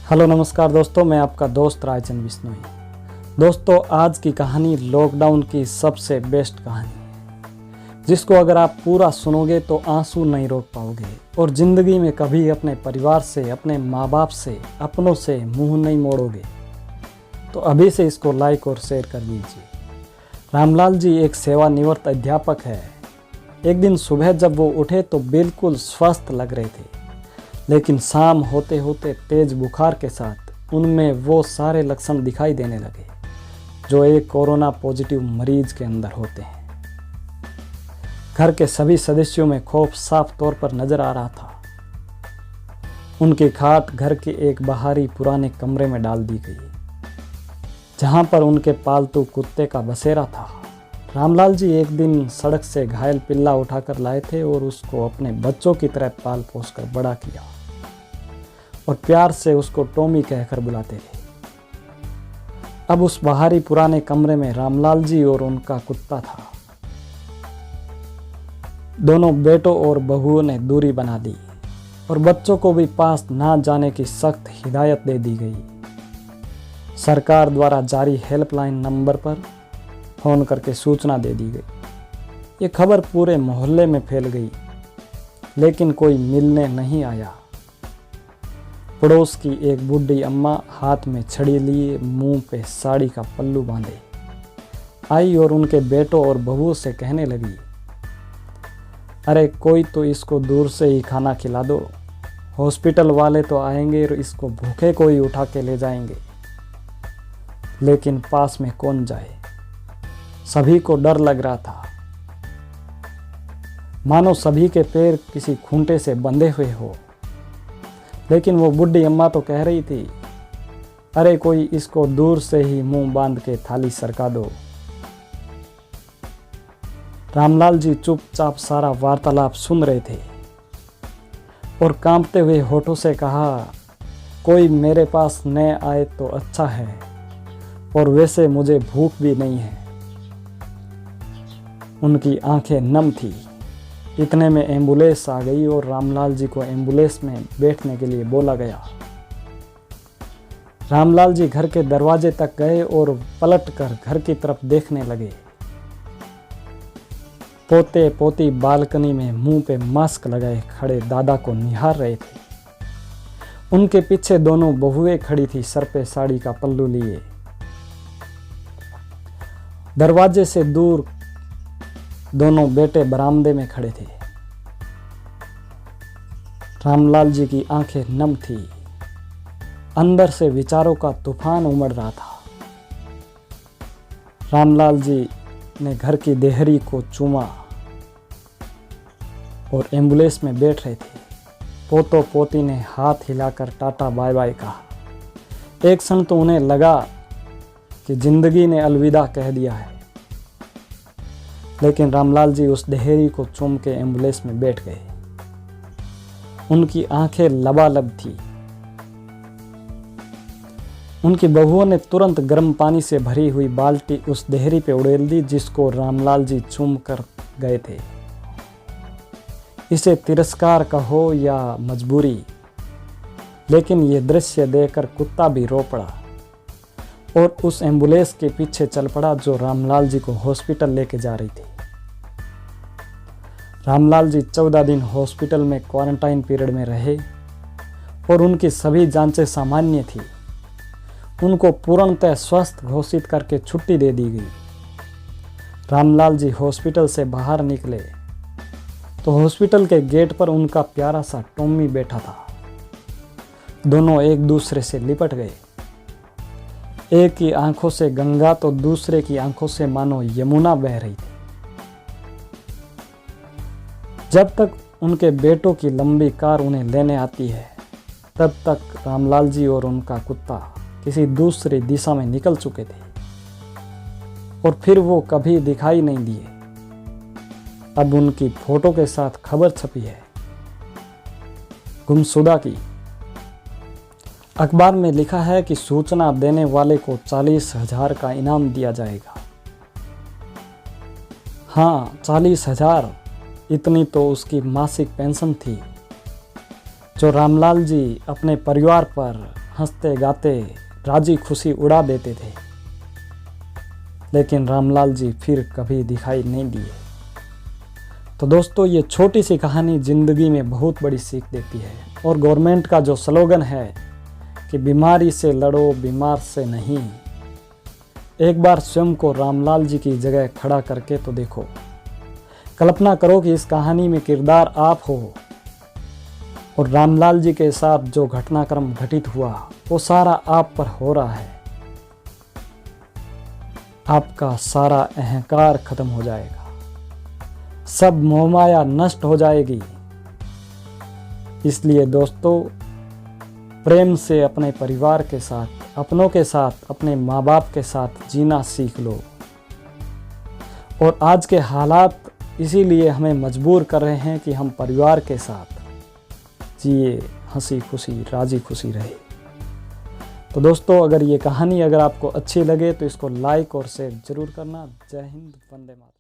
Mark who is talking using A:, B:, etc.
A: Hello नमस्कार दोस्तों, मैं आपका दोस्त रायचंद बिश्नोई। दोस्तों, आज की कहानी लॉकडाउन की सबसे बेस्ट कहानी है, जिसको अगर आप पूरा सुनोगे तो आंसू नहीं रोक पाओगे और ज़िंदगी में कभी अपने परिवार से, अपने माँ बाप से, अपनों से मुंह नहीं मोड़ोगे। तो अभी से इसको लाइक और शेयर कर दीजिए। रामलाल जी एक सेवानिवृत्त अध्यापक है। एक दिन सुबह जब वो उठे तो बिल्कुल स्वस्थ लग रहे थे, लेकिन शाम होते होते तेज बुखार के साथ उनमें वो सारे लक्षण दिखाई देने लगे जो एक कोरोना पॉजिटिव मरीज के अंदर होते हैं। घर के सभी सदस्यों में खौफ साफ तौर पर नजर आ रहा था। उनकी खाट घर के एक बाहरी पुराने कमरे में डाल दी गई, जहां पर उनके पालतू कुत्ते का बसेरा था। रामलाल जी एक दिन सड़क से घायल पिल्ला उठाकर लाए थे और उसको अपने बच्चों की तरह पाल पोस कर बड़ा किया और प्यार से उसको टॉमी कहकर बुलाते थे। अब उस बाहरी पुराने कमरे में रामलाल जी और उनका कुत्ता था। दोनों बेटों और बहुओं ने दूरी बना दी और बच्चों को भी पास ना जाने की सख्त हिदायत दे दी गई। सरकार द्वारा जारी हेल्पलाइन नंबर पर फोन करके सूचना दे दी गई। ये खबर पूरे मोहल्ले में फैल गई, लेकिन कोई मिलने नहीं आया। पड़ोस की एक बूढ़ी अम्मा हाथ में छड़ी लिए, मुंह पे साड़ी का पल्लू बांधे आई और उनके बेटों और बहुओं से कहने लगी, अरे कोई तो इसको दूर से ही खाना खिला दो। हॉस्पिटल वाले तो आएंगे और इसको भूखे को ही उठा के ले जाएंगे, लेकिन पास में कौन जाए। सभी को डर लग रहा था, मानो सभी के पैर किसी खूंटे से बंधे हुए हो। लेकिन वो बुढ़ी अम्मा तो कह रही थी, अरे कोई इसको दूर से ही मुंह बांध के थाली सरका दो। रामलाल जी चुपचाप सारा वार्तालाप सुन रहे थे और कांपते हुए होठों से कहा, कोई मेरे पास न आए तो अच्छा है, और वैसे मुझे भूख भी नहीं है। उनकी आंखें नम थी। इतने में एम्बुलेंस आ गई और रामलाल जी को एम्बुलेंस में बैठने के लिए बोला गया। रामलाल जी घर के दरवाजे तक गए और पलटकर घर की तरफ देखने लगे। पोते पोती बालकनी में मुंह पे मास्क लगाए खड़े दादा को निहार रहे थे। उनके पीछे दोनों बहुएं खड़ी थी, सर पे साड़ी का पल्लू लिए। दरवाजे से दूर दोनों बेटे बरामदे में खड़े थे। रामलाल जी की आंखें नम थी। अंदर से विचारों का तूफान उमड़ रहा था। रामलाल जी ने घर की देहरी को चूमा और एम्बुलेंस में बैठ रहे थे। पोतो पोती ने हाथ हिलाकर टाटा बाय बाय कहा। एक क्षण तो उन्हें लगा कि जिंदगी ने अलविदा कह दिया है, लेकिन रामलाल जी उस देहरी को चूम के एम्बुलेंस में बैठ गए। उनकी आंखें लबालब थी। उनकी बहुओं ने तुरंत गर्म पानी से भरी हुई बाल्टी उस देहरी पे उड़ेल दी, जिसको रामलाल जी चूम कर गए थे। इसे तिरस्कार कहो या मजबूरी, लेकिन ये दृश्य देखकर कुत्ता भी रो पड़ा और उस एम्बुलेंस के पीछे चल पड़ा जो रामलाल जी को हॉस्पिटल लेके जा रही थी। रामलाल जी 14 दिन हॉस्पिटल में क्वारंटाइन पीरियड में रहे और उनकी सभी जांचें सामान्य थी। उनको पूर्णतः स्वस्थ घोषित करके छुट्टी दे दी गई। रामलाल जी हॉस्पिटल से बाहर निकले तो हॉस्पिटल के गेट पर उनका प्यारा सा टॉमी बैठा था। दोनों एक दूसरे से लिपट गए। एक की आंखों से गंगा तो दूसरे की आंखों से मानो यमुना बह रही थी। जब तक उनके बेटों की लंबी कार उन्हें लेने आती है, तब तक रामलाल जी और उनका कुत्ता किसी दूसरी दिशा में निकल चुके थे और फिर वो कभी दिखाई नहीं दिए। अब उनकी फोटो के साथ खबर छपी है, गुमशुदा की। अखबार में लिखा है कि सूचना देने वाले को 40,000 का इनाम दिया जाएगा। हाँ, 40,000। इतनी तो उसकी मासिक पेंशन थी, जो रामलाल जी अपने परिवार पर हंसते गाते राजी खुशी उड़ा देते थे, लेकिन रामलाल जी फिर कभी दिखाई नहीं दिए। तो दोस्तों, ये छोटी सी कहानी ज़िंदगी में बहुत बड़ी सीख देती है। और गवर्नमेंट का जो स्लोगन है कि बीमारी से लड़ो, बीमार से नहीं, एक बार स्वयं को रामलाल जी की जगह खड़ा करके तो देखो। कल्पना करो कि इस कहानी में किरदार आप हो और रामलाल जी के साथ जो घटनाक्रम घटित हुआ वो सारा आप पर हो रहा है। आपका सारा अहंकार खत्म हो जाएगा, सब मोहमाया नष्ट हो जाएगी। इसलिए दोस्तों, प्रेम से अपने परिवार के साथ, अपनों के साथ, अपने माँ बाप के साथ जीना सीख लो। और आज के हालात इसीलिए हमें मजबूर कर रहे हैं कि हम परिवार के साथ जिए, हंसी खुशी राजी खुशी रहे। तो दोस्तों, अगर ये कहानी अगर आपको अच्छी लगे तो इसको लाइक और शेयर जरूर करना। जय हिंद, वंदे मातरम।